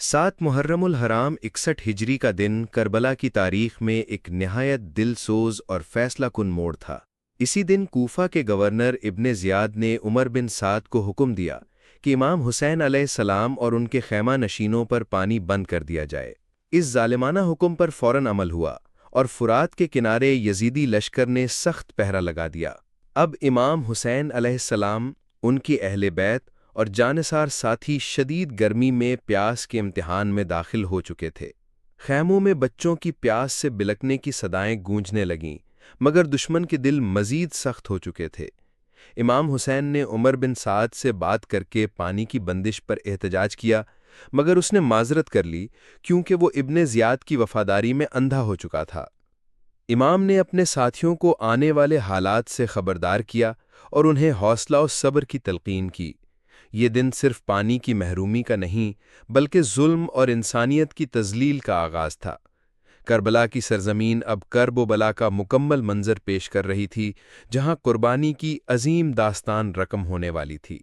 7 محرم الحرام 61 ہجری کا دن کربلا کی تاریخ میں ایک نہایت دل سوز اور فیصلہ کن موڑ تھا۔ اسی دن کوفہ کے گورنر ابن زیاد نے عمر بن سعد کو حکم دیا کہ امام حسین علیہ السلام اور ان کے خیمہ نشینوں پر پانی بند کر دیا جائے۔ اس ظالمانہ حکم پر فوراً عمل ہوا اور فرات کے کنارے یزیدی لشکر نے سخت پہرا لگا دیا۔ اب امام حسین علیہ السلام، ان کی اہل بیت اور جانثار ساتھی شدید گرمی میں پیاس کے امتحان میں داخل ہو چکے تھے۔ خیموں میں بچوں کی پیاس سے بلکنے کی صدائیں گونجنے لگیں، مگر دشمن کے دل مزید سخت ہو چکے تھے۔ امام حسین نے عمر بن سعد سے بات کر کے پانی کی بندش پر احتجاج کیا، مگر اس نے معذرت کر لی کیونکہ وہ ابن زیاد کی وفاداری میں اندھا ہو چکا تھا۔ امام نے اپنے ساتھیوں کو آنے والے حالات سے خبردار کیا اور انہیں حوصلہ و صبر کی تلقین کی۔ یہ دن صرف پانی کی محرومی کا نہیں بلکہ ظلم اور انسانیت کی تذلیل کا آغاز تھا۔ کربلا کی سرزمین اب کرب و بلا کا مکمل منظر پیش کر رہی تھی، جہاں قربانی کی عظیم داستان رقم ہونے والی تھی۔